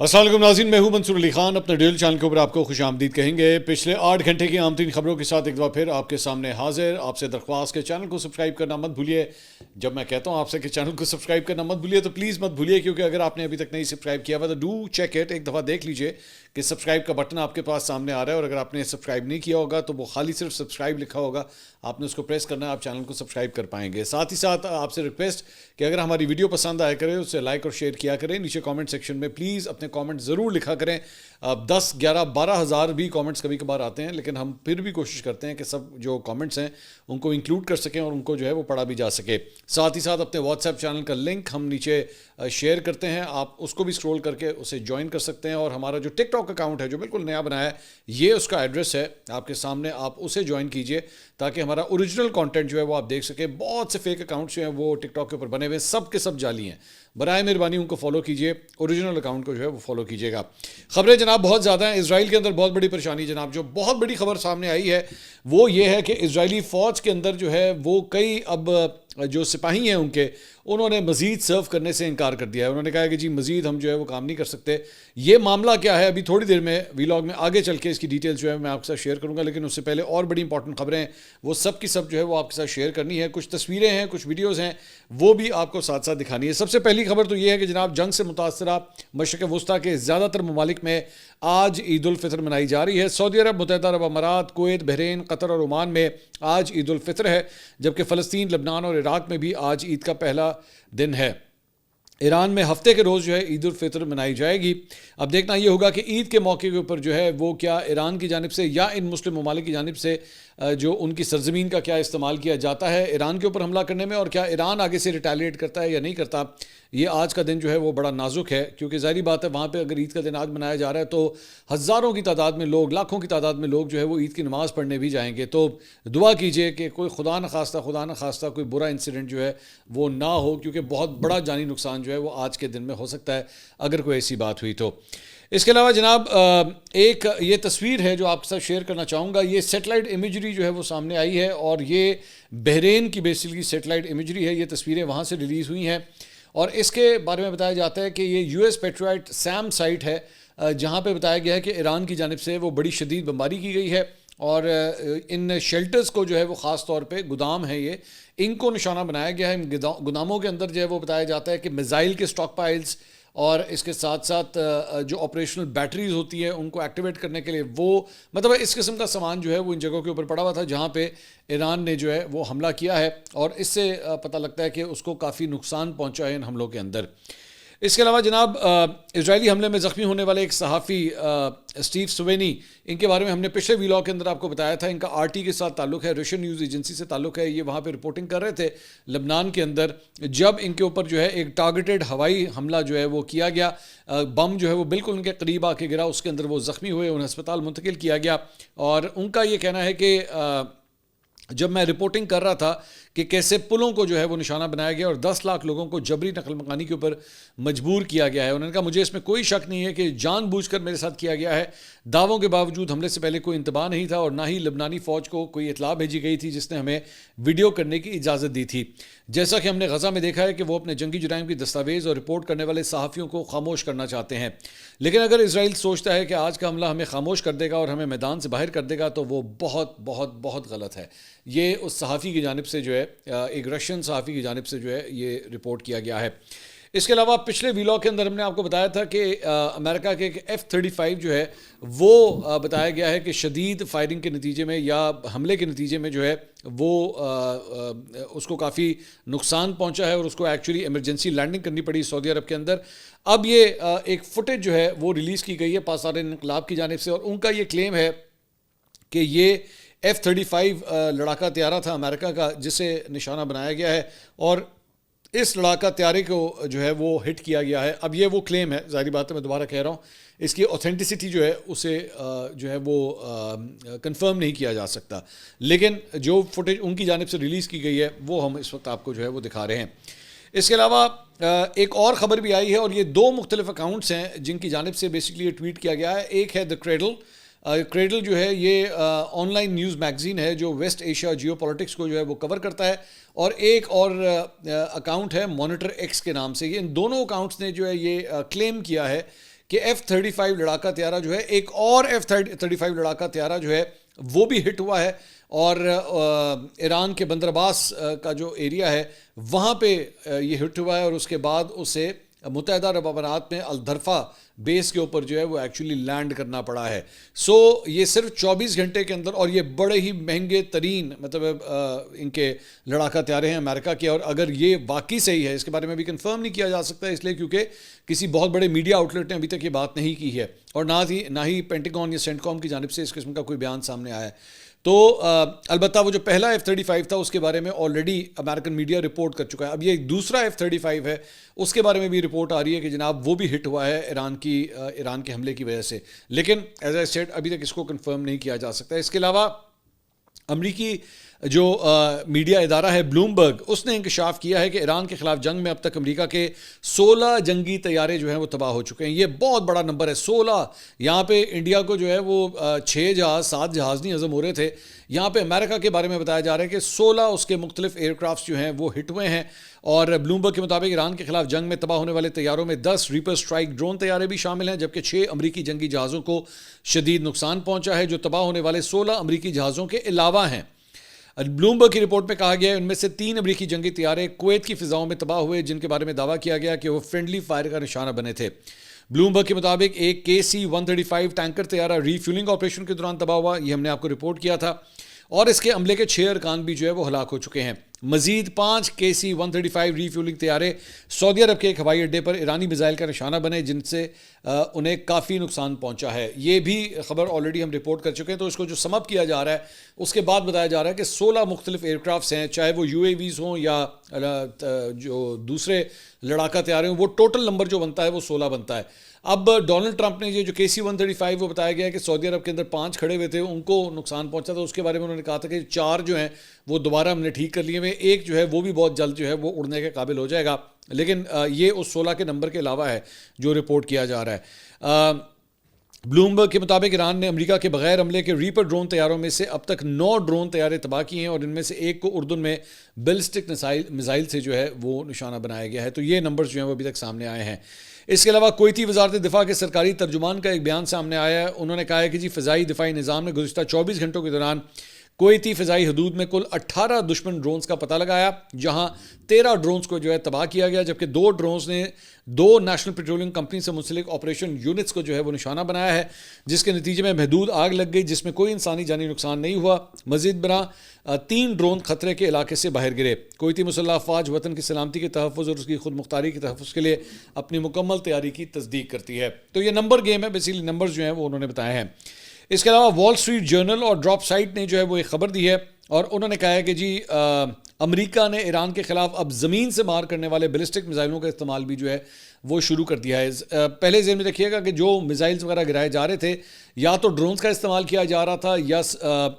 السلام علیکم ناظرین، میں ہوں منصور علی خان، اپنے ڈیل چینل کے اوپر آپ کو خوش آمدید کہیں گے۔ پچھلے 8 گھنٹے کی عام ترین خبروں کے ساتھ ایک دفعہ پھر آپ کے سامنے حاضر۔ آپ سے درخواست کہ چینل کو سبسکرائب کرنا مت بھولیے۔ جب میں کہتا ہوں آپ سے کہ چینل کو سبسکرائب کرنا مت بھولیے تو پلیز مت بھولیے، کیونکہ اگر آپ نے ابھی تک نہیں سبسکرائب کیا ہوا تو ڈو چیک اٹ، ایک دفعہ دیکھ لیجئے کہ سبسکرائب کا بٹن آپ کے پاس سامنے آ رہا ہے، اور اگر آپ نے سبسکرائب نہیں کیا ہوگا تو وہ خالی صرف سبسکرائب لکھا ہوگا، آپ نے اس کو پریس کرنا ہے، آپ چینل کو سبسکرائب کر پائیں گے۔ ساتھ ہی ساتھ آپ سے ریکویسٹ کہ اگر ہماری ویڈیو پسند آیا کرے اسے لائک اور شیئر کیا کریں۔ نیچے کامنٹ سیکشن میں پلیز اپنے کامنٹ ضرور لکھا کریں۔ 10 11 12 ہزار بھی کامنٹس کبھی کبھار آتے ہیں، لیکن ہم پھر بھی کوشش کرتے ہیں کہ سب جو کامنٹس ہیں ان کو انکلوڈ کر سکیں اور ان کو جو ہے وہ پڑھا بھی جا سکے۔ ساتھ ہی ساتھ اپنے واٹس ایپ چینل کا لنک ہم نیچے شیئر کرتے ہیں، آپ اس کو بھی اسکرول کر کے اسے جوائن کر سکتے ہیں، اور ہمارا جو ٹک ٹاک اکاؤنٹ ہے جو بالکل نیا بنایا ہے، یہ اس کا ایڈریس ہے آپ کے سامنے، آپ اسے جوائن کیجئے تاکہ ہمارا اوریجنل کانٹینٹ جو ہے وہ آپ دیکھ سکیں۔ بہت سے فیک اکاؤنٹس جو ہیں وہ ٹک ٹاک کے اوپر بنے ہوئے ہیں، سب کے سب جعلی ہیں، برائے مہربانی ان کو فالو کیجئے، اوریجنل اکاؤنٹ کو جو ہے وہ فالو کیجئے گا۔ خبریں جناب بہت زیادہ ہیں، اسرائیل کے اندر بہت بڑی پریشانی جناب، جو بہت بڑی خبر سامنے آئی ہے وہ یہ ہے کہ اسرائیلی فوج کے اندر جو ہے وہ کئی اب جو سپاہی ہیں انہوں نے مزید سرو کرنے سے انکار کر دیا ہے۔ انہوں نے کہا کہ جی مزید ہم جو ہے وہ کام نہیں کر سکتے۔ یہ معاملہ کیا ہے ابھی تھوڑی دیر میں ویلاگ میں آگے چل کے اس کی ڈیٹیلز جو ہے میں آپ کے ساتھ شیئر کروں گا، لیکن اس سے پہلے اور بڑی امپورٹنٹ خبریں ہیں وہ سب کی سب جو ہے وہ آپ کے ساتھ شیئر کرنی ہے۔ کچھ تصویریں ہیں، کچھ ویڈیوز ہیں، وہ بھی آپ کو ساتھ ساتھ دکھانی ہے۔ سب سے پہلی خبر تو یہ ہے کہ جناب جنگ سے متاثرہ مشرق وسطیٰ کے زیادہ تر ممالک میں آج عید الفطر منائی جا رہی ہے۔ سعودی عرب، متحدہ عرب امارات، کویت، بحرین، قطر اور عمان میں آج عید الفطر ہے، جبکہ فلسطین، لبنان اور عراق میں بھی آج عید کا پہلا دن ہے۔ ایران میں ہفتے کے روز جو ہے عید الفطر منائی جائے گی۔ اب دیکھنا یہ ہوگا کہ عید کے موقع کے اوپر جو ہے وہ کیا ایران کی جانب سے یا ان مسلم ممالک کی جانب سے جو ان کی سرزمین کا کیا استعمال کیا جاتا ہے ایران کے اوپر حملہ کرنے میں، اور کیا ایران آگے سے ریٹیلیٹ کرتا ہے یا نہیں کرتا۔ یہ آج کا دن جو ہے وہ بڑا نازک ہے، کیونکہ ظاہری بات ہے وہاں پہ اگر عید کا دن آج منایا جا رہا ہے تو ہزاروں کی تعداد میں لوگ، لاکھوں کی تعداد میں لوگ جو ہے وہ عید کی نماز پڑھنے بھی جائیں گے۔ تو دعا کیجئے کہ کوئی خدا نہ خواستہ کوئی برا انسیڈنٹ جو ہے وہ نہ ہو، کیونکہ بہت بڑا جانی نقصان جو ہے وہ آج کے دن میں ہو سکتا ہے اگر کوئی ایسی بات ہوئی تو۔ اس کے علاوہ جناب ایک یہ تصویر ہے جو آپ کے ساتھ شیئر کرنا چاہوں گا۔ یہ سیٹلائٹ امیجری جو ہے وہ سامنے آئی ہے، اور یہ بحرین کی بیسیکلی سیٹلائٹ امیجری ہے۔ یہ تصویریں وہاں سے ریلیز ہوئی ہیں، اور اس کے بارے میں بتایا جاتا ہے کہ یہ یو ایس پیٹرائٹ سیم سائٹ ہے، جہاں پہ بتایا گیا ہے کہ ایران کی جانب سے وہ بڑی شدید بمباری کی گئی ہے، اور ان شیلٹرز کو جو ہے وہ خاص طور پہ گودام ہے یہ، ان کو نشانہ بنایا گیا ہے۔ ان گوداموں کے اندر جو ہے وہ بتایا جاتا ہے کہ میزائل کے سٹاک پائلز اور اس کے ساتھ ساتھ جو آپریشنل بیٹریز ہوتی ہیں ان کو ایکٹیویٹ کرنے کے لیے وہ مطلب اس قسم کا سامان جو ہے وہ ان جگہوں کے اوپر پڑا ہوا تھا جہاں پہ ایران نے جو ہے وہ حملہ کیا ہے، اور اس سے پتہ لگتا ہے کہ اس کو کافی نقصان پہنچا ہے ان حملوں کے اندر۔ اس کے علاوہ جناب اسرائیلی حملے میں زخمی ہونے والے ایک صحافی اسٹیو سوینی، ان کے بارے میں ہم نے پچھلے ویلاگ کے اندر آپ کو بتایا تھا۔ ان کا آر ٹی کے ساتھ تعلق ہے، رشین نیوز ایجنسی سے تعلق ہے۔ یہ وہاں پہ رپورٹنگ کر رہے تھے لبنان کے اندر، جب ان کے اوپر جو ہے ایک ٹارگیٹڈ ہوائی حملہ جو ہے وہ کیا گیا، بم جو ہے وہ بالکل ان کے قریب آ کے گرا، اس کے اندر وہ زخمی ہوئے، انہیں ہسپتال منتقل کیا گیا۔ اور ان کا یہ کہنا ہے کہ جب میں رپورٹنگ کر رہا تھا کہ کیسے پلوں کو جو ہے وہ نشانہ بنایا گیا اور 10 لاکھ لوگوں کو جبری نقل مکانی کے اوپر مجبور کیا گیا ہے، انہوں نے کہا مجھے اس میں کوئی شک نہیں ہے کہ جان بوجھ کر میرے ساتھ کیا گیا ہے۔ دعووں کے باوجود حملے سے پہلے کوئی انتباہ نہیں تھا، اور نہ ہی لبنانی فوج کو کوئی اطلاع بھیجی گئی تھی جس نے ہمیں ویڈیو کرنے کی اجازت دی تھی۔ جیسا کہ ہم نے غزہ میں دیکھا ہے کہ وہ اپنے جنگی جرائم کی دستاویز اور رپورٹ کرنے والے صحافیوں کو خاموش کرنا چاہتے ہیں، لیکن اگر اسرائیل سوچتا ہے کہ آج کا حملہ ہمیں خاموش کر دے گا اور ہمیں میدان سے باہر کر دے گا تو وہ بہت بہت بہت غلط ہے۔ یہ اس صحافی کی جانب سے جو ہے ایک رشین صحافی کی جانب سے جو ہے یہ رپورٹ کیا گیا ہے۔ اس کے علاوہ پچھلے ویلاگ کے اندر ہم نے آپ کو بتایا تھا کہ امریکہ کے ایک F-35 جو ہے وہ بتایا گیا ہے کہ شدید فائرنگ کے نتیجے میں یا حملے کے نتیجے میں جو ہے وہ اس کو کافی نقصان پہنچا ہے، اور اس کو ایکچولی ایمرجنسی لینڈنگ کرنی پڑی سعودی عرب کے اندر۔ اب یہ ایک فوٹیج جو ہے وہ ریلیز کی گئی ہے پاسدار انقلاب کی جانب سے، اور ان کا یہ کلیم ہے کہ یہ F-35 لڑاکا طیارہ تھا امریکہ کا جسے نشانہ بنایا گیا ہے، اور اس لڑاکا طیارے کو جو ہے وہ ہٹ کیا گیا ہے۔ اب یہ وہ کلیم ہے، ظاہری بات ہے میں دوبارہ کہہ رہا ہوں، اس کی اوتھینٹسٹی جو ہے اسے جو ہے وہ کنفرم نہیں کیا جا سکتا، لیکن جو فوٹیج ان کی جانب سے ریلیز کی گئی ہے وہ ہم اس وقت آپ کو جو ہے وہ دکھا رہے ہیں۔ اس کے علاوہ ایک اور خبر بھی آئی ہے، اور یہ 2 مختلف اکاؤنٹس ہیں جن کی جانب سے بیسکلی یہ ٹویٹ کیا گیا ہے۔ ایک ہے دا کریڈل جو ہے یہ آن لائن نیوز میگزین ہے جو ویسٹ ایشیا جیو پولیٹکس کو جو ہے وہ کور کرتا ہے، اور ایک اور اکاؤنٹ ہے مانیٹر ایکس کے نام سے۔ یہ ان دونوں اکاؤنٹس نے جو ہے یہ کلیم کیا ہے کہ F-35 لڑاکا طیارہ جو ہے ایک اور F-35 لڑاکا طیارہ جو ہے وہ بھی ہٹ ہوا ہے، اور ایران کے بندر عباس کا جو ایریا ہے وہاں پہ یہ ہٹ ہوا ہے، اور اس کے بعد اسے متحدہ عرب امارات میں الدرفا بیس کے اوپر جو ہے وہ ایکچولی لینڈ کرنا پڑا ہے. سو یہ صرف 24 گھنٹے کے اندر، اور یہ بڑے ہی مہنگے ترین مطلب ان کے لڑاکا طیارے ہیں امریکہ کے، اور اگر یہ واقعی صحیح ہے، اس کے بارے میں بھی کنفرم نہیں کیا جا سکتا اس لیے کیونکہ کسی بہت بڑے میڈیا آؤٹ لیٹ نے ابھی تک یہ بات نہیں کی ہے، اور نہ ہی پینٹاگون یا سینٹ کام کی جانب سے اس قسم کا کوئی بیان سامنے آیا ہے. تو البتہ وہ جو پہلا F-35 تھا اس کے بارے میں آلریڈی امریکن میڈیا رپورٹ کر چکا ہے. اب یہ دوسرا F-35 ہے، اس کے بارے میں بھی رپورٹ آ رہی ہے کہ جناب وہ بھی ہٹ ہوا ہے ایران کے حملے کی وجہ سے، لیکن ایز اے سیڈ ابھی تک اس کو کنفرم نہیں کیا جا سکتا. اس کے علاوہ امریکی جو میڈیا ادارہ ہے بلومبرگ، اس نے انکشاف کیا ہے کہ ایران کے خلاف جنگ میں اب تک امریکہ کے 16 جنگی طیارے جو ہیں وہ تباہ ہو چکے ہیں. یہ بہت بڑا نمبر ہے، 16. یہاں پہ انڈیا کو جو ہے وہ 6 جہاز 7 جہاز نہیں ہضم ہو رہے تھے، یہاں پہ امریکہ کے بارے میں بتایا جا رہا ہے کہ 16 اس کے مختلف ایئر کرافٹس جو ہیں وہ ہٹ ہوئے ہیں. اور بلومبرگ کے مطابق ایران کے خلاف جنگ میں تباہ ہونے والے طیاروں میں 10 ریپر سٹرائک ڈرون طیارے بھی شامل ہیں، جبکہ 6 امریکی جنگی جہازوں کو شدید نقصان پہنچا ہے، جو تباہ ہونے والے 16 امریکی جہازوں کے علاوہ ہیں. بلومبرگ کی رپورٹ میں کہا گیا ہے ان میں سے 3 امریکی جنگی طیارے کویت کی فضاؤں میں تباہ ہوئے، جن کے بارے میں دعویٰ کیا گیا کہ وہ فرینڈلی فائر کا نشانہ بنے تھے. بلومبرگ کے مطابق ایک KC-135 ٹینکر طیارہ ری فیولنگ آپریشن کے دوران تباہ ہوا، یہ ہم نے آپ کو رپورٹ کیا تھا، اور اس کے عملے کے 6 ارکان بھی جو ہے وہ ہلاک ہو چکے ہیں. مزید 5 KC-135 ری فیولنگ طیارے سعودی عرب کے ایک ہوائی اڈے پر ایرانی میزائل کا نشانہ بنے، جن سے انہیں کافی نقصان پہنچا ہے. یہ بھی خبر آلریڈی ہم رپورٹ کر چکے ہیں. تو اس کو جو سم اپ کیا جا رہا ہے اس کے بعد بتایا جا رہا ہے کہ 16 مختلف ایئر کرافٹس ہیں، چاہے وہ UAVs ہوں یا جو دوسرے لڑاکا طیارے ہوں، وہ ٹوٹل نمبر جو بنتا ہے وہ 16 بنتا ہے. اب ڈونلڈ ٹرمپ نے یہ جو KC-135 وہ بتایا گیا ہے کہ سعودی عرب کے اندر 5 کھڑے ہوئے تھے، ان کو نقصان پہنچا تھا. اس کے بارے میں انہوں نے کہا تھا کہ 4 جو ہیں وہ دوبارہ ہم نے ٹھیک کر لیے ہوئے، ایک جو ہے وہ بھی بہت جلد جو ہے وہ اڑنے کے قابل ہو جائے گا، لیکن یہ اس 16 کے نمبر کے علاوہ ہے جو رپورٹ کیا جا رہا ہے. بلومبرگ کے مطابق ایران نے امریکہ کے بغیر حملے کے ریپر ڈرون طیاروں میں سے اب تک 9 ڈرون طیارے تباہ کیے ہیں، اور ان میں سے ایک کو اردن میں بیلسٹک میزائل سے جو ہے وہ نشانہ بنایا گیا ہے. تو یہ نمبرز جو ہیں وہ ابھی تک سامنے آئے ہیں. اس کے علاوہ کویتی وزارت دفاع کے سرکاری ترجمان کا ایک بیان سامنے آیا ہے. انہوں نے کہا ہے کہ جی فضائی دفاعی نظام نے گزشتہ 24 گھنٹوں کے دوران کویتی فضائی حدود میں کل 18 دشمن ڈرونز کا پتہ لگایا، جہاں 13 ڈرونز کو جو ہے تباہ کیا گیا، جبکہ 2 ڈرونز نے 2 نیشنل پیٹرولیم کمپنی سے منسلک آپریشن یونٹس کو جو ہے وہ نشانہ بنایا ہے، جس کے نتیجے میں محدود آگ لگ گئی، جس میں کوئی انسانی جانی نقصان نہیں ہوا. مزید برآں 3 ڈرون خطرے کے علاقے سے باہر گرے. کویتی مسلح افواج وطن کی سلامتی کے تحفظ اور اس کی خود مختاری کے تحفظ کے لیے اپنی مکمل تیاری کی تصدیق کرتی ہے. تو یہ نمبر گیم ہے، بیسیکلی نمبرز جو ہیں وہ انہوں نے بتائے ہیں. اس کے علاوہ وال اسٹریٹ جرنل اور ڈراپ سائٹ نے جو ہے وہ ایک خبر دی ہے، اور انہوں نے کہا ہے کہ جی امریکہ نے ایران کے خلاف اب زمین سے مار کرنے والے بیلسٹک میزائلوں کا استعمال بھی جو ہے وہ شروع کر دیا ہے. پہلے ذہن میں رکھیے گا کہ جو میزائلز وغیرہ گرائے جا رہے تھے یا تو ڈرونز کا استعمال کیا جا رہا تھا یا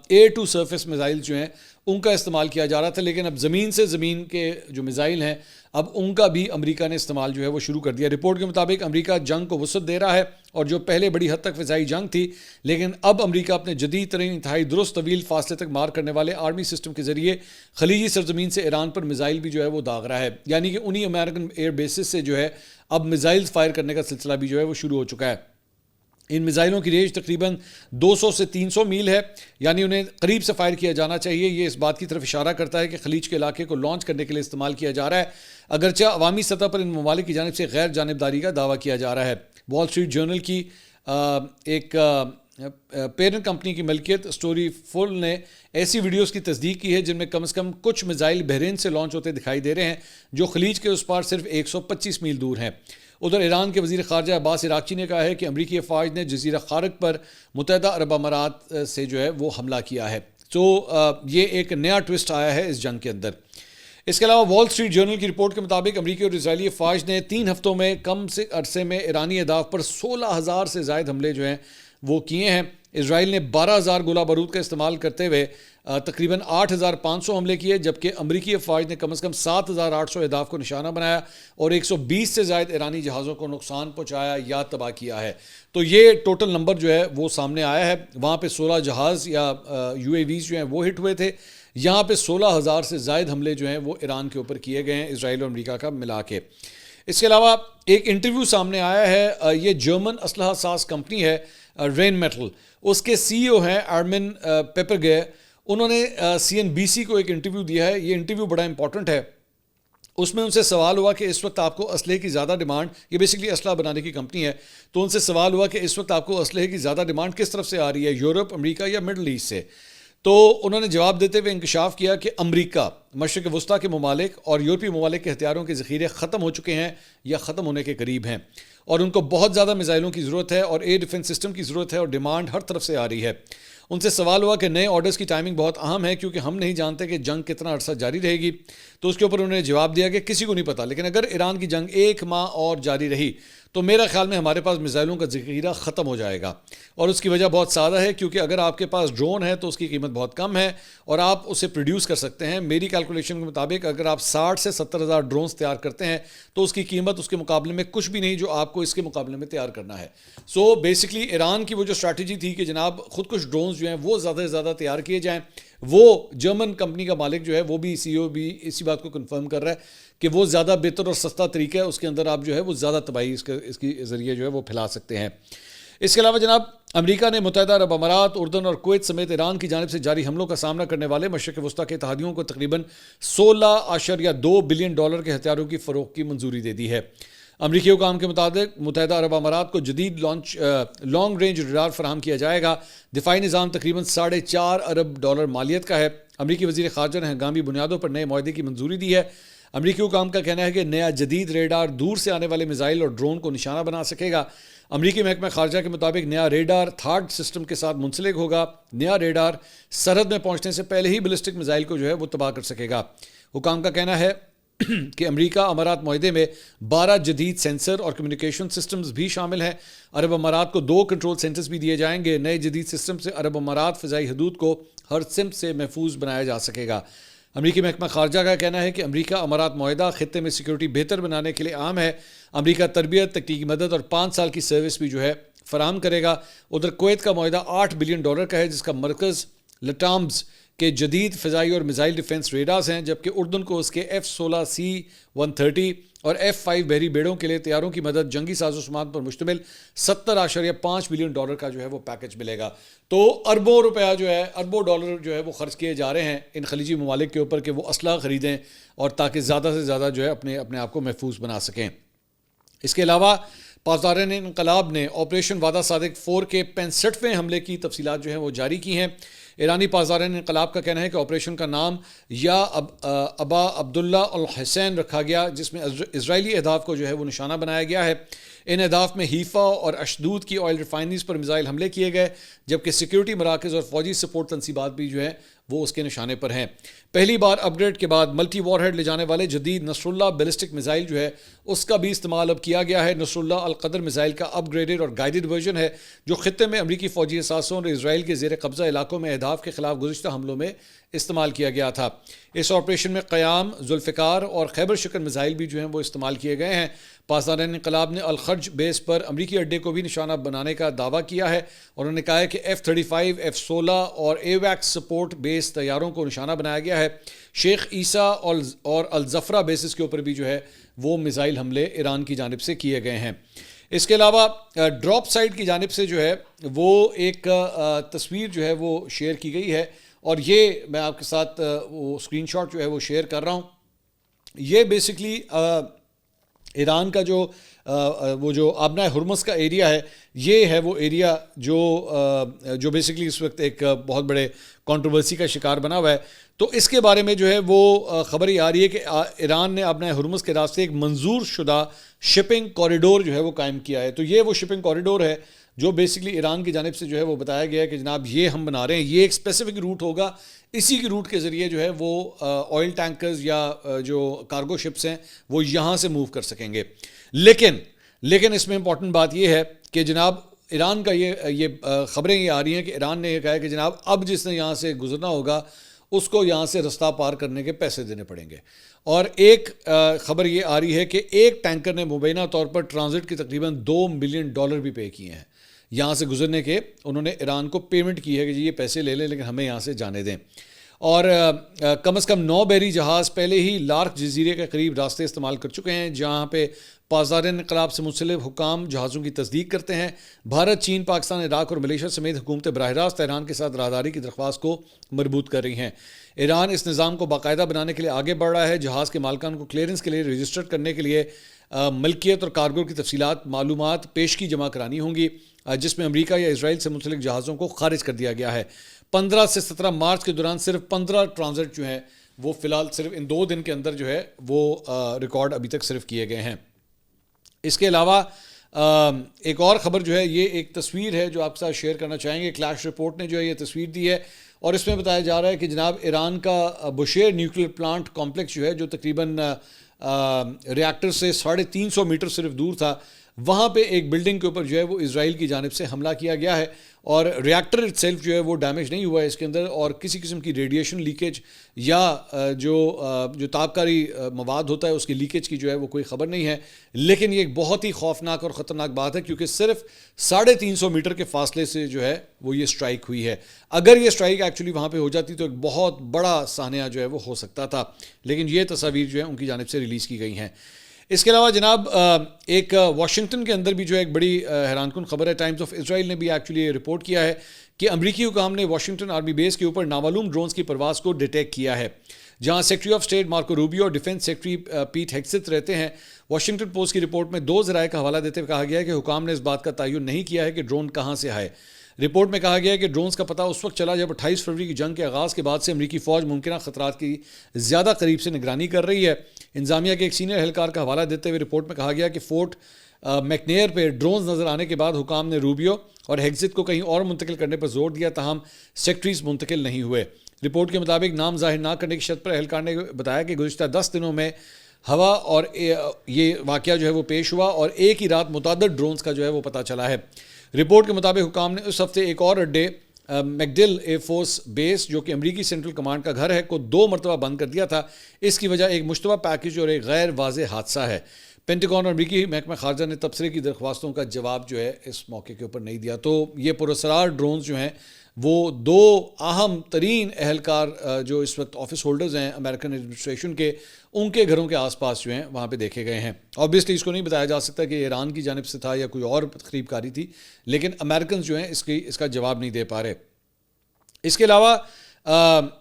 ایئر ٹو سرفیس میزائل جو ہیں ان کا استعمال کیا جا رہا تھا، لیکن اب زمین سے زمین کے جو میزائل ہیں اب ان کا بھی امریکہ نے استعمال جو ہے وہ شروع کر دیا. رپورٹ کے مطابق امریکہ جنگ کو وسعت دے رہا ہے، اور جو پہلے بڑی حد تک فضائی جنگ تھی، لیکن اب امریکہ اپنے جدید ترین انتہائی درست طویل فاصلے تک مار کرنے والے آرمی سسٹم کے ذریعے خلیجی سرزمین سے ایران پر میزائل بھی جو ہے وہ داغ رہا ہے. یعنی کہ انہی امریکن ایئر بیسز سے جو ہے اب میزائل فائر کرنے کا سلسلہ بھی جو ہے وہ شروع ہو چکا ہے. ان میزائلوں کی رینج تقریباً 200 سے 300 میل ہے، یعنی انہیں قریب سے فائر کیا جانا چاہیے. یہ اس بات کی طرف اشارہ کرتا ہے کہ خلیج کے علاقے کو لانچ کرنے کے لیے استعمال کیا جا رہا ہے، اگرچہ عوامی سطح پر ان ممالک کی جانب سے غیر جانبداری کا دعویٰ کیا جا رہا ہے. وال اسٹریٹ جرنل کی ایک پیرنٹ کمپنی کی ملکیت اسٹوری فل نے ایسی ویڈیوز کی تصدیق کی ہے جن میں کم از کم کچھ میزائل بحرین سے لانچ ہوتے دکھائی دے رہے ہیں، جو خلیج کے اس پار صرف 125 میل دور ہیں. ادھر ایران کے وزیر خارجہ عباس عراقچی نے کہا ہے کہ امریکی افواج نے جزیرہ خارق پر متحدہ عرب امارات سے جو ہے وہ حملہ کیا ہے. تو یہ ایک نیا ٹوسٹ آیا ہے اس جنگ کے اندر. اس کے علاوہ وال اسٹریٹ جرنل کی رپورٹ کے مطابق امریکی اور اسرائیلی افواج نے 3 ہفتوں میں کم سے عرصے میں ایرانی اہداف پر 16,000 سے زائد حملے جو ہیں وہ کیے ہیں. اسرائیل نے 12,000 گولہ بارود کا استعمال کرتے ہوئے تقریباً 8,500 حملے کیے، جبکہ امریکی افواج نے کم از کم 7,800 اہداف کو نشانہ بنایا اور 120 سے زائد ایرانی جہازوں کو نقصان پہنچایا یا تباہ کیا ہے. تو یہ ٹوٹل نمبر جو ہے وہ سامنے آیا ہے. وہاں پہ 16 جہاز یا UAVs جو ہیں وہ ہٹ ہوئے تھے، یہاں پہ 16,000 سے زائد حملے جو ہیں وہ ایران کے اوپر کیے گئے ہیں، اسرائیل اور امریکہ کا ملا کے. اس کے علاوہ ایک انٹرویو سامنے آیا ہے، یہ جرمن اسلحہ ساز کمپنی ہے رین میٹل، اس کے سی ای او ہیں آرمن پیپرگے، انہوں نے CNBC کو ایک انٹرویو دیا ہے. یہ انٹرویو بڑا امپورٹنٹ ہے. اس میں ان سے سوال ہوا کہ اس وقت آپ کو اسلحے کی زیادہ ڈیمانڈ، یہ بیسکلی اسلحہ بنانے کی کمپنی ہے، تو ان سے سوال ہوا کہ اس وقت آپ کو اسلحے کی زیادہ ڈیمانڈ کس طرف سے آ رہی ہے، یورپ، امریکہ یا مڈل ایسٹ سے؟ تو انہوں نے جواب دیتے ہوئے انکشاف کیا کہ امریکہ، مشرق وسطیٰ کے ممالک اور یورپی ممالک کے ہتھیاروں کے ذخیرے ختم ہو چکے ہیں یا ختم ہونے کے قریب ہیں، اور ان کو بہت زیادہ میزائلوں کی ضرورت ہے اور ایئر ڈیفنس سسٹم کی ضرورت ہے، اور ڈیمانڈ ہر طرف سے آ رہی ہے. ان سے سوال ہوا کہ نئے آرڈرز کی ٹائمنگ بہت اہم ہے کیونکہ ہم نہیں جانتے کہ جنگ کتنا عرصہ جاری رہے گی. تو اس کے اوپر انہوں نے جواب دیا کہ کسی کو نہیں پتا، لیکن اگر ایران کی جنگ 1 ماہ اور جاری رہی تو میرا خیال میں ہمارے پاس میزائلوں کا ذخیرہ ختم ہو جائے گا. اور اس کی وجہ بہت سادہ ہے، کیونکہ اگر آپ کے پاس ڈرون ہے تو اس کی قیمت بہت کم ہے اور آپ اسے پروڈیوس کر سکتے ہیں. میری کیلکولیشن کے مطابق اگر آپ 60 سے 70 ہزار ڈرونز تیار کرتے ہیں تو اس کی قیمت اس کے مقابلے میں کچھ بھی نہیں جو آپ کو اس کے مقابلے میں تیار کرنا ہے. سو بیسکلی ایران کی وہ جو اسٹریٹجی تھی کہ جناب خودکش ڈرونز جو ہیں وہ زیادہ سے زیادہ تیار کیے جائیں، وہ جرمن کمپنی کا مالک جو ہے وہ بھی سی او بھی اسی بات کو کنفرم کر رہا ہے کہ وہ زیادہ بہتر اور سستا طریقہ ہے، اس کے اندر آپ جو ہے وہ زیادہ تباہی اس کے ذریعے جو ہے وہ پھیلا سکتے ہیں. اس کے علاوہ جناب امریکہ نے متحدہ عرب امارات، اردن اور کویت سمیت ایران کی جانب سے جاری حملوں کا سامنا کرنے والے مشرق وسطیٰ کے اتحادیوں کو تقریباً $16.2 بلین کے ہتھیاروں کی فروخت کی منظوری دے دی ہے. امریکی حکام کے مطابق متحدہ عرب امارات کو جدید لانگ رینج ریڈار فراہم کیا جائے گا. دفاعی نظام تقریباً $4.5 ارب مالیت کا ہے. امریکی وزیر خارجہ نے ہنگامی بنیادوں پر نئے معاہدے کی منظوری دی ہے. امریکی حکام کا کہنا ہے کہ نیا جدید ریڈار دور سے آنے والے میزائل اور ڈرون کو نشانہ بنا سکے گا. امریکی محکمہ خارجہ کے مطابق نیا ریڈار تھارڈ سسٹم کے ساتھ منسلک ہوگا. نیا ریڈار سرحد میں پہنچنے سے پہلے ہی بیلسٹک میزائل کو جو ہے وہ تباہ کر سکے گا. حکام کا کہنا ہے کہ امریکہ امارات معاہدے میں 12 جدید سینسر اور کمیونیکیشن سسٹمز بھی شامل ہیں. عرب امارات کو 2 کنٹرول سینٹرز بھی دیے جائیں گے. نئے جدید سسٹم سے عرب امارات فضائی حدود کو ہر سمت سے محفوظ بنایا جا سکے گا. امریکی محکمہ خارجہ کا کہنا ہے کہ امریکہ امارات معاہدہ خطے میں سیکیورٹی بہتر بنانے کے لیے عام ہے. امریکہ تربیت، تکنیکی مدد اور 5 سال کی سروس بھی جو ہے فراہم کرے گا. ادھر کویت کا معاہدہ $8 بلین کا ہے، جس کا مرکز لٹامز کے جدید فضائی اور میزائل ڈیفنس ریڈارز ہیں، جبکہ اردن کو اس کے F-16C-130 اور F-5 بحری بیڑوں کے لیے تیاروں کی مدد، جنگی ساز و سامان پر مشتمل $70.5 بلین کا جو ہے وہ پیکج ملے گا. تو اربوں روپیہ جو ہے، اربوں ڈالر جو ہے وہ خرچ کیے جا رہے ہیں ان خلیجی ممالک کے اوپر کہ وہ اسلحہ خریدیں اور تاکہ زیادہ سے زیادہ جو ہے اپنے آپ کو محفوظ بنا سکیں. اس کے علاوہ پاسداران انقلاب نے آپریشن وعدہ صادق 4 کے 65ویں حملے کی تفصیلات جو ہیں وہ جاری کی ہیں. ایرانی پاسداران انقلاب کا کہنا ہے کہ آپریشن کا نام یا ابا عبداللہ الحسین رکھا گیا، جس میں اسرائیلی اہداف کو جو ہے وہ نشانہ بنایا گیا ہے. ان اہداف میں حیفا اور اشدود کی آئل ریفائنریز پر میزائل حملے کیے گئے، جبکہ سیکیورٹی مراکز اور فوجی سپورٹ تنصیبات بھی جو ہیں وہ اس کے نشانے پر ہیں. پہلی بار اپ گریڈ کے بعد ملٹی وار ہیڈ لے جانے والے جدید نصر اللہ بیلسٹک میزائل جو ہے اس کا بھی استعمال اب کیا گیا ہے. نصر اللہ القدر میزائل کا اپ گریڈڈ اور گائیڈڈ ورژن ہے، جو خطے میں امریکی فوجی اثاثوں اور اسرائیل کے زیر قبضہ علاقوں میں اہداف کے خلاف گزشتہ حملوں میں استعمال کیا گیا تھا. اس آپریشن میں قیام، ذوالفقار اور خیبر شکر میزائل بھی جو ہیں وہ استعمال کیے گئے ہیں. پاسداران انقلاب نے الخرج بیس پر امریکی اڈے کو بھی نشانہ بنانے کا دعویٰ کیا ہے، اور انہوں نے کہا ہے کہ F-35، F-16 اور AWACS سپورٹ بیس طیاروں کو نشانہ بنایا گیا ہے. شیخ عیسیٰ اور الزفرہ بیسز کے اوپر بھی جو ہے وہ میزائل حملے ایران کی جانب سے کیے گئے ہیں. اس کے علاوہ ڈراپ سائٹ کی جانب سے جو ہے وہ ایک تصویر جو ہے وہ شیئر کی گئی ہے، اور یہ میں آپ کے ساتھ وہ اسکرین شاٹ جو ہے وہ شیئر کر رہا ہوں. یہ بیسکلی ایران کا وہ جو آبنائے ہرمز کا ایریا ہے، یہ ہے وہ ایریا جو بیسکلی اس وقت ایک بہت بڑے کنٹروورسی کا شکار بنا ہوا ہے. تو اس کے بارے میں جو ہے وہ خبر یہ آ رہی ہے کہ ایران نے آبنائے ہرمز کے راستے ایک منظور شدہ شپنگ کوریڈور جو ہے وہ قائم کیا ہے. تو یہ وہ شپنگ کوریڈور ہے جو بیسکلی ایران کی جانب سے جو ہے وہ بتایا گیا ہے کہ جناب یہ ہم بنا رہے ہیں، یہ ایک اسپیسیفک روٹ ہوگا، اسی کی روٹ کے ذریعے جو ہے وہ آئل ٹینکرز یا جو کارگو شپس ہیں وہ یہاں سے موو کر سکیں گے. لیکن اس میں امپورٹنٹ بات یہ ہے کہ جناب ایران کا یہ خبریں یہ آ رہی ہیں کہ ایران نے یہ کہا ہے کہ جناب اب جس نے یہاں سے گزرنا ہوگا اس کو یہاں سے رستہ پار کرنے کے پیسے دینے پڑیں گے. اور ایک خبر یہ آ رہی ہے کہ ایک ٹینکر نے مبینہ طور پر ٹرانزٹ کی تقریباً $2 ملین بھی پے کیے ہیں. یہاں سے گزرنے کے انہوں نے ایران کو پیمنٹ کی ہے کہ جی یہ پیسے لے لیں لیکن ہمیں یہاں سے جانے دیں. اور کم از کم 9 بحری جہاز پہلے ہی لارک جزیرے کے قریب راستے استعمال کر چکے ہیں جہاں پہ پاسدار انقلاب سے منسلک حکام جہازوں کی تصدیق کرتے ہیں۔ بھارت، چین، پاکستان، عراق اور ملیشیا سمیت حکومتیں براہ راست ایران کے ساتھ راہداری کی درخواست کو مربوط کر رہی ہیں۔ ایران اس نظام کو باقاعدہ بنانے کے لیے آگے بڑھ رہا ہے۔ جہاز کے مالکان کو کلیئرنس کے لیے رجسٹر کرنے کے لیے ملکیت اور کارگو کی تفصیلات معلومات پیشگی جمع کرانی ہوں گی، جس میں امریکہ یا اسرائیل سے منسلک جہازوں کو خارج کر دیا گیا ہے۔ 15 سے 17 مارچ کے دوران صرف 15 ٹرانزٹ جو ہیں وہ فی الحال صرف ان 2 دن کے اندر جو ہے وہ ریکارڈ ابھی تک صرف کیے گئے ہیں۔ اس کے علاوہ ایک اور خبر جو ہے، یہ ایک تصویر ہے جو آپ کے ساتھ شیئر کرنا چاہیں گے۔ کلیش رپورٹ نے جو ہے یہ تصویر دی ہے اور اس میں بتایا جا رہا ہے کہ جناب ایران کا بشیر نیوکلیر پلانٹ کمپلیکس جو ہے، جو تقریباً ریاکٹر سے 350 میٹر صرف دور تھا، وہاں پہ ایک بلڈنگ کے اوپر جو ہے وہ اسرائیل کی جانب سے حملہ کیا گیا ہے اور ریاکٹر اٹ جو ہے وہ ڈیمیج نہیں ہوا ہے اس کے اندر، اور کسی قسم کی ریڈیشن لیکیج یا جو تابکاری مواد ہوتا ہے اس کی لیکیج کی جو ہے وہ کوئی خبر نہیں ہے۔ لیکن یہ ایک بہت ہی خوفناک اور خطرناک بات ہے کیونکہ صرف 350 میٹر کے فاصلے سے جو ہے وہ یہ سٹرائک ہوئی ہے۔ اگر یہ سٹرائک ایکچولی وہاں پہ ہو جاتی تو ایک بہت بڑا سانحہ جو ہے وہ ہو سکتا تھا، لیکن یہ تصاویر جو ہے ان کی جانب سے ریلیز کی گئی ہیں۔ اس کے علاوہ جناب ایک واشنگٹن کے اندر بھی جو ایک بڑی حیران کن خبر ہے۔ ٹائمز آف اسرائیل نے بھی ایکچولی رپورٹ کیا ہے کہ امریکی حکام نے واشنگٹن آرمی بیس کے اوپر نامعلوم ڈرونز کی پرواز کو ڈیٹیکٹ کیا ہے، جہاں secretary of state Marco Rubio اور ڈیفنس سیکرٹری پیٹ ہیگسیت رہتے ہیں۔ واشنگٹن پوسٹ کی رپورٹ میں 2 ذرائع کا حوالہ دیتے ہوئے کہا گیا ہے کہ حکام نے اس بات کا تعین نہیں کیا ہے کہ ڈرون کہاں سے آئے۔ رپورٹ میں کہا گیا ہے کہ ڈرونز کا پتہ اس وقت چلا جب 28 فروری کی جنگ کے آغاز کے بعد سے امریکی فوج ممکنہ خطرات کی زیادہ قریب سے نگرانی کر رہی ہے۔ انتظامیہ کے ایک سینئر اہلکار کا حوالہ دیتے ہوئے رپورٹ میں کہا گیا کہ فورٹ میکنیئر پہ ڈرونز نظر آنے کے بعد حکام نے روبیو اور ہیگزت کو کہیں اور منتقل کرنے پر زور دیا، تاہم سیکٹریز منتقل نہیں ہوئے۔ رپورٹ کے مطابق نام ظاہر نہ کرنے کی شرط پر اہلکار نے بتایا کہ گزشتہ 10 دنوں میں ہوا اور یہ واقعہ جو ہے وہ پیش ہوا اور ایک ہی رات متعدد ڈرونز کا جو ہے وہ پتہ چلا ہے۔ رپورٹ کے مطابق حکام نے اس ہفتے ایک اور اڈے میکڈل ایئر فورس بیس جو کہ امریکی سینٹرل کمانڈ کا گھر ہے کو 2 مرتبہ بند کر دیا تھا۔ اس کی وجہ ایک مشتبہ پیکج اور ایک غیر واضح حادثہ ہے۔ پینٹاگون اور امریکی محکمہ خارجہ نے تبصرے کی درخواستوں کا جواب جو ہے اس موقع کے اوپر نہیں دیا۔ تو یہ پراسرار ڈرونز جو ہیں وہ 2 اہم ترین اہلکار جو اس وقت آفس ہولڈرز ہیں امریکن ایڈمنسٹریشن کے، ان کے گھروں کے آس پاس جو ہیں وہاں پہ دیکھے گئے ہیں۔ اوبیسلی اس کو نہیں بتایا جا سکتا کہ ایران کی جانب سے تھا یا کوئی اور تخریب کاری تھی، لیکن امریکنز جو ہیں اس کا جواب نہیں دے پا رہے۔ اس کے علاوہ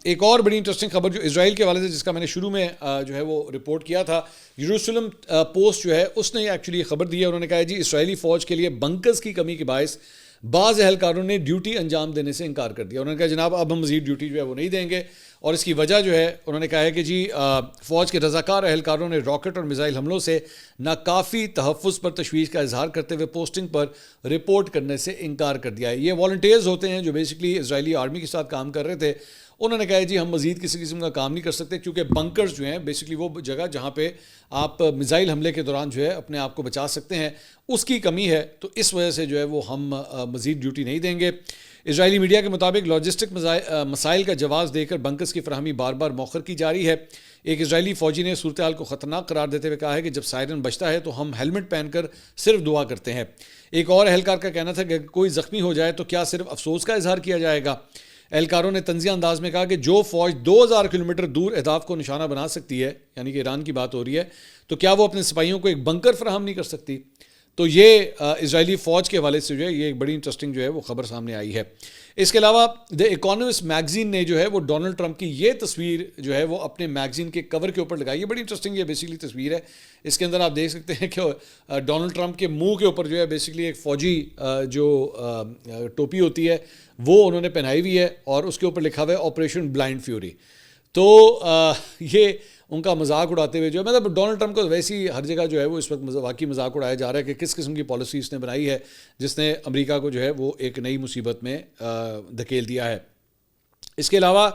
ایک اور بڑی انٹرسٹنگ خبر جو اسرائیل کے حوالے سے، جس کا میں نے شروع میں جو ہے وہ رپورٹ کیا تھا، یروشلم پوسٹ جو ہے اس نے ایکچولی خبر دی ہے۔ انہوں نے کہا جی اسرائیلی فوج کے لیے بنکرز کی کمی کے باعث بعض اہلکاروں نے ڈیوٹی انجام دینے سے انکار کر دیا۔ انہوں نے کہا جناب اب ہم مزید ڈیوٹی جو ہے وہ نہیں دیں گے، اور اس کی وجہ جو ہے انہوں نے کہا ہے کہ جی فوج کے رضاکار اہلکاروں نے راکٹ اور میزائل حملوں سے ناکافی تحفظ پر تشویش کا اظہار کرتے ہوئے پوسٹنگ پر رپورٹ کرنے سے انکار کر دیا ہے۔ یہ والنٹیئرز ہوتے ہیں جو بیسکلی اسرائیلی آرمی کے ساتھ کام کر رہے تھے۔ انہوں نے کہا ہے جی ہم مزید کسی قسم کا کام نہیں کر سکتے کیونکہ بنکرز جو ہیں بیسکلی وہ جگہ جہاں پہ آپ میزائل حملے کے دوران جو ہے اپنے آپ کو بچا سکتے ہیں، اس کی کمی ہے، تو اس وجہ سے جو ہے وہ ہم مزید ڈیوٹی نہیں دیں گے۔ اسرائیلی میڈیا کے مطابق لاجسٹک مسائل کا جواز دے کر بنکرز کی فراہمی بار بار مؤخر کی جا رہی ہے۔ ایک اسرائیلی فوجی نے صورتحال کو خطرناک قرار دیتے ہوئے کہا ہے کہ جب سائرن بجتا ہے تو ہم ہیلمٹ پہن کر صرف دعا کرتے ہیں۔ ایک اور اہلکار کا کہنا تھا کہ کوئی زخمی ہو جائے تو کیا صرف افسوس کا اظہار کیا جائے گا۔ اہلکاروں نے طنزیہ انداز میں کہا کہ جو فوج 2000 کلومیٹر دور اہداف کو نشانہ بنا سکتی ہے، یعنی کہ ایران کی بات ہو رہی ہے، تو کیا وہ اپنے سپاہیوں کو ایک بنکر فراہم نہیں کر سکتی؟ تو یہ اسرائیلی فوج کے حوالے سے جو ہے یہ ایک بڑی انٹرسٹنگ جو ہے وہ خبر سامنے آئی ہے۔ اس کے علاوہ دی اکانومسٹ میگزین نے جو ہے وہ ڈونلڈ ٹرمپ کی یہ تصویر جو ہے وہ اپنے میگزین کے کور کے اوپر لگائی ہے۔ بڑی انٹرسٹنگ یہ بیسکلی تصویر ہے۔ اس کے اندر آپ دیکھ سکتے ہیں کہ ڈونلڈ ٹرمپ کے منہ کے اوپر جو ہے بیسکلی ایک فوجی جو ٹوپی ہوتی ہے وہ انہوں نے پہنائی ہوئی ہے اور اس کے اوپر لکھا ہوا ہے آپریشن بلائنڈ فیوری۔ تو یہ ان کا مذاق اڑاتے ہوئے جو ہے مطلب ڈونلڈ ٹرمپ کو ویسی ہر جگہ جو ہے وہ اس وقت واقعی مذاق اڑایا جا رہا ہے کہ کس قسم کی پالیسی اس نے بنائی ہے جس نے امریکہ کو جو ہے وہ ایک نئی مصیبت میں دھکیل دیا ہے۔ اس کے علاوہ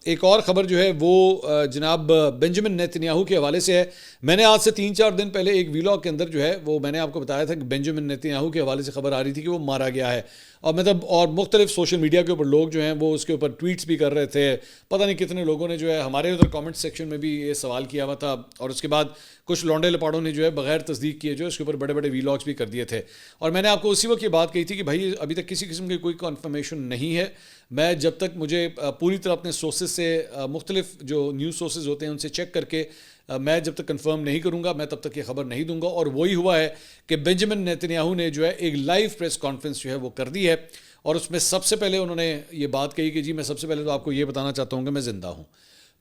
ایک اور خبر جو ہے وہ جناب بنجامن نیتنیاہو کے حوالے سے ہے۔ میں نے آج سے 3-4 دن پہلے ایک ویلاگ کے اندر جو ہے وہ میں نے آپ کو بتایا تھا کہ بنجامن نیتنیاہو کے حوالے سے خبر آ رہی تھی کہ وہ مارا گیا ہے، اور مطلب اور مختلف سوشل میڈیا کے اوپر لوگ جو ہیں وہ اس کے اوپر ٹویٹس بھی کر رہے تھے۔ پتہ نہیں کتنے لوگوں نے جو ہے ہمارے ادھر کامنٹ سیکشن میں بھی یہ سوال کیا ہوا تھا، اور اس کے بعد کچھ لونڈے لپاڑوں نے جو ہے بغیر تصدیق کیے جو اس کے اوپر بڑے بڑے ویلاگس بھی کر دیے تھے۔ اور میں نے آپ کو اسی وقت یہ بات کہی تھی کہ بھائی ابھی تک کسی قسم کی کوئی کنفرمیشن نہیں ہے، میں جب تک مجھے پوری طرح طرح اپنے سورسز سے مختلف جو نیوز سورسز ہوتے ہیں ان سے چیک کر کے میں جب تک کنفرم نہیں کروں گا میں تب تک یہ خبر نہیں دوں گا. اور وہی ہوا ہے کہ بنجامن نیتنیاہو نے جو ہے ایک لائیو پریس کانفرنس جو ہے وہ کر دی ہے, اور اس میں سب سے پہلے انہوں نے یہ بات کہی کہ جی میں سب سے پہلے تو آپ کو یہ بتانا چاہتا ہوں کہ میں زندہ ہوں.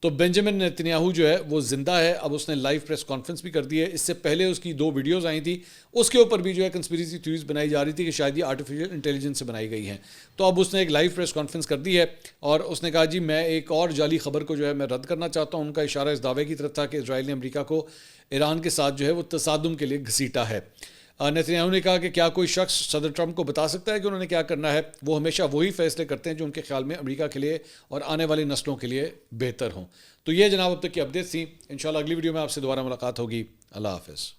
تو بنجامن نیتنیاہو جو ہے وہ زندہ ہے. اب اس نے لائیو پریس کانفرنس بھی کر دی ہے. اس سے پہلے اس کی 2 ویڈیوز آئی تھیں, اس کے اوپر بھی جو ہے کنسپیریسی تھیوریز بنائی جا رہی تھی کہ شاید یہ آرٹیفیشیل انٹیلیجنس سے بنائی گئی ہیں. تو اب اس نے ایک لائیو پریس کانفرنس کر دی ہے اور اس نے کہا جی میں ایک اور جعلی خبر کو جو ہے میں رد کرنا چاہتا ہوں. ان کا اشارہ اس دعوے کی طرف تھا کہ اسرائیل نے امریکہ کو ایران کے ساتھ جو ہے وہ تصادم کے لیے گھسیٹا ہے. نیتنیاہو نے کہا کہ کیا کوئی شخص صدر ٹرمپ کو بتا سکتا ہے کہ انہوں نے کیا کرنا ہے؟ وہ ہمیشہ وہی فیصلے کرتے ہیں جو ان کے خیال میں امریکہ کے لیے اور آنے والی نسلوں کے لیے بہتر ہوں. تو یہ جناب اب تک کی اپڈیٹس تھیں. انشاءاللہ اگلی ویڈیو میں آپ سے دوبارہ ملاقات ہوگی. اللہ حافظ.